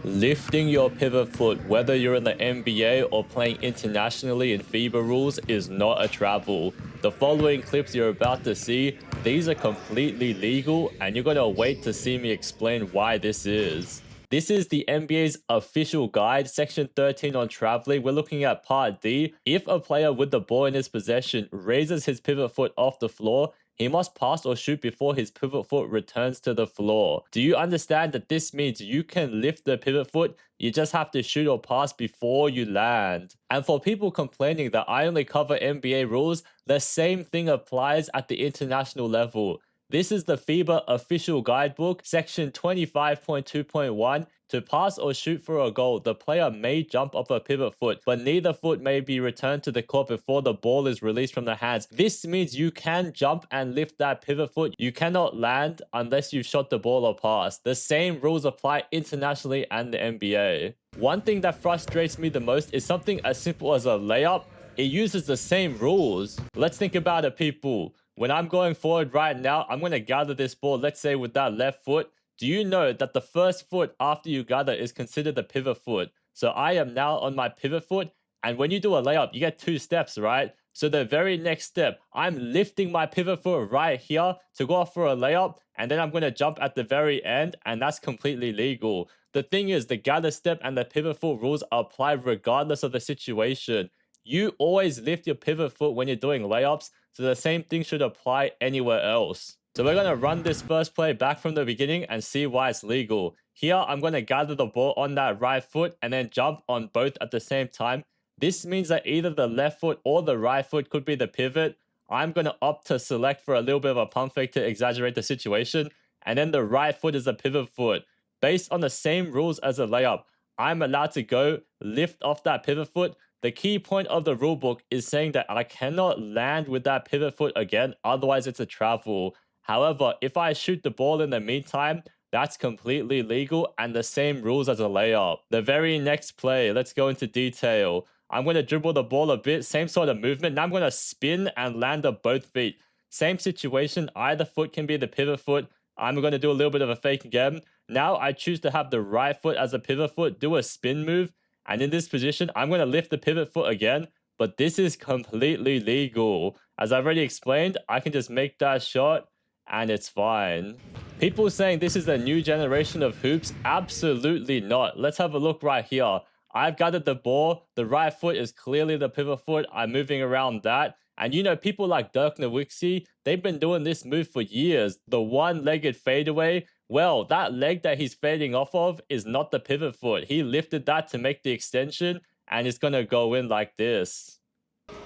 Lifting your pivot foot, whether you're in the NBA or playing internationally in FIBA rules, is not a travel. The following clips you're about to see, these are completely legal, and you're gonna wait to see me explain why this is. This is the NBA's official guide, section 13 on traveling. We're looking at part D. If a player with the ball in his possession raises his pivot foot off the floor, he must pass or shoot before his pivot foot returns to the floor. Do you understand that this means you can lift the pivot foot? You just have to shoot or pass before you land. And for people complaining that I only cover NBA rules, the same thing applies at the international level. This is the FIBA official guidebook, section 25.2.1. To pass or shoot for a goal, the player may jump off a pivot foot, but neither foot may be returned to the court before the ball is released from the hands. This means you can jump and lift that pivot foot. You cannot land unless you've shot the ball or passed. The same rules apply internationally and the NBA. One thing that frustrates me the most is something as simple as a layup. It uses the same rules. Let's think about it, people. When I'm going forward right now, I'm going to gather this ball, let's say with that left foot. Do you know that the first foot after you gather is considered the pivot foot? So I am now on my pivot foot. And when you do a layup, you get 2 steps, right? So the very next step, I'm lifting my pivot foot right here to go off for a layup. And then I'm going to jump at the very end. And that's completely legal. The thing is, the gather step and the pivot foot rules apply regardless of the situation. You always lift your pivot foot when you're doing layups. So the same thing should apply anywhere else. So we're going to run this first play back from the beginning and see why it's legal. Here, I'm going to gather the ball on that right foot and then jump on both at the same time. This means that either the left foot or the right foot could be the pivot. I'm going to opt to select for a little bit of a pump fake to exaggerate the situation. And then the right foot is the pivot foot. Based on the same rules as a layup, I'm allowed to go lift off that pivot foot. The key point of the rulebook is saying that I cannot land with that pivot foot again, otherwise it's a travel. However, if I shoot the ball in the meantime, that's completely legal and the same rules as a layup. The very next play, let's go into detail. I'm going to dribble the ball a bit, same sort of movement. Now I'm going to spin and land on both feet. Same situation, either foot can be the pivot foot. I'm going to do a little bit of a fake again. Now I choose to have the right foot as a pivot foot, do a spin move. And in this position, I'm going to lift the pivot foot again. But this is completely legal. As I've already explained, I can just make that shot and it's fine. People saying this is a new generation of hoops? Absolutely not. Let's have a look right here. I've gathered the ball. The right foot is clearly the pivot foot. I'm moving around that. And you know, people like Dirk Nowitzki, they've been doing this move for years. The one-legged fadeaway. Well, that leg that he's fading off of is not the pivot foot. He lifted that to make the extension, and it's going to go in like this.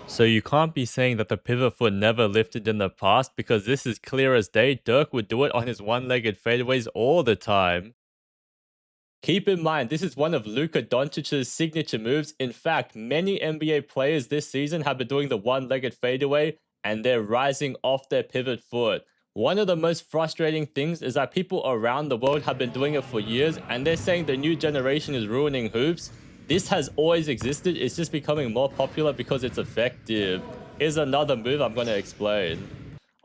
So you can't be saying that the pivot foot never lifted in the past, because this is clear as day. Dirk would do it on his one-legged fadeaways all the time. Keep in mind, this is one of Luka Doncic's signature moves. In fact, many NBA players this season have been doing the one-legged fadeaway, and they're rising off their pivot foot. One of the most frustrating things is that people around the world have been doing it for years, and they're saying the new generation is ruining hoops. This has always existed, it's just becoming more popular because it's effective. Here's another move I'm going to explain.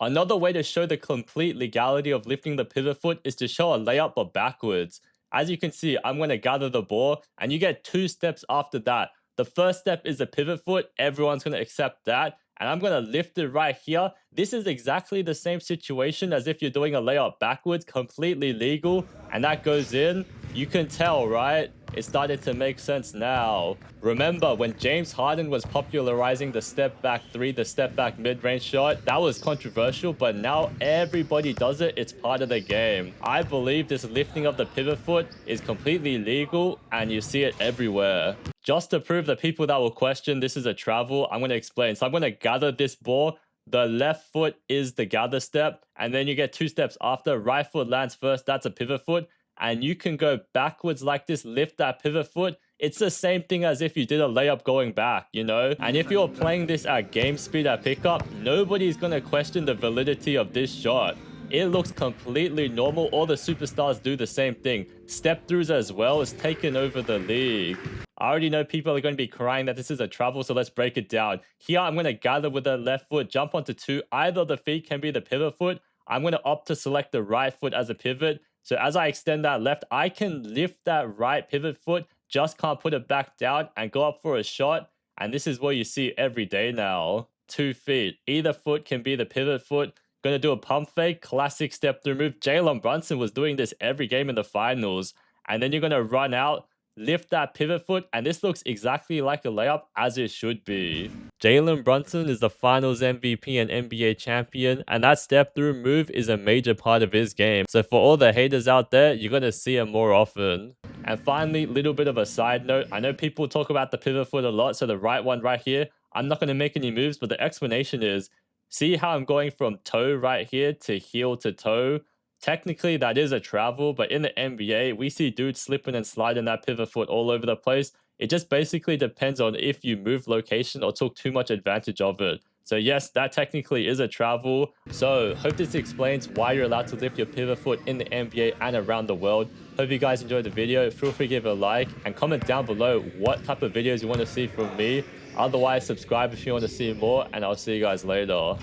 Another way to show the complete legality of lifting the pivot foot is to show a layup but backwards. As you can see, I'm going to gather the ball, and you get 2 steps after that. The first step is the pivot foot, everyone's going to accept that. And I'm going to lift it right here. This is exactly the same situation as if you're doing a layup backwards, completely legal. And that goes in. You can tell, right? It's starting to make sense now. Remember, when James Harden was popularizing the step-back 3, the step-back mid-range shot, that was controversial, but now everybody does it. It's part of the game. I believe this lifting of the pivot foot is completely legal, and you see it everywhere. Just to prove the people that will question this is a travel, I'm going to explain. So I'm going to gather this ball. The left foot is the gather step, and then you get 2 steps after. Right foot lands first, that's a pivot foot. And you can go backwards like this, lift that pivot foot. It's the same thing as if you did a layup going back, you know? And if you're playing this at game speed at pickup, nobody's going to question the validity of this shot. It looks completely normal. All the superstars do the same thing. Step-throughs as well is taking over the league. I already know people are going to be crying that this is a travel, so let's break it down. Here, I'm going to gather with the left foot, jump onto 2. Either the feet can be the pivot foot. I'm going to opt to select the right foot as a pivot. So as I extend that left, I can lift that right pivot foot, just can't put it back down and go up for a shot. And this is what you see every day now. 2 feet. Either foot can be the pivot foot. Gonna do a pump fake, classic step through move. Jalen Brunson was doing this every game in the finals. And then you're gonna run out, lift that pivot foot, and this looks exactly like a layup as it should be. Jalen Brunson is the finals MVP and NBA champion, and that step through move is a major part of his game. So for all the haters out there, you're gonna see it more often. And finally, little bit of a side note. I know people talk about the pivot foot a lot, so the right one right here, I'm not gonna make any moves, but the explanation is, see how I'm going from toe right here to heel to toe? Technically, that is a travel, but in the NBA, we see dudes slipping and sliding that pivot foot all over the place. It just basically depends on if you move location or took too much advantage of it. So yes, that technically is a travel. So hope this explains why you're allowed to lift your pivot foot in the NBA and around the world. Hope you guys enjoyed the video. Feel free to give it a like and comment down below what type of videos you want to see from me. Otherwise, subscribe if you want to see more, and I'll see you guys later.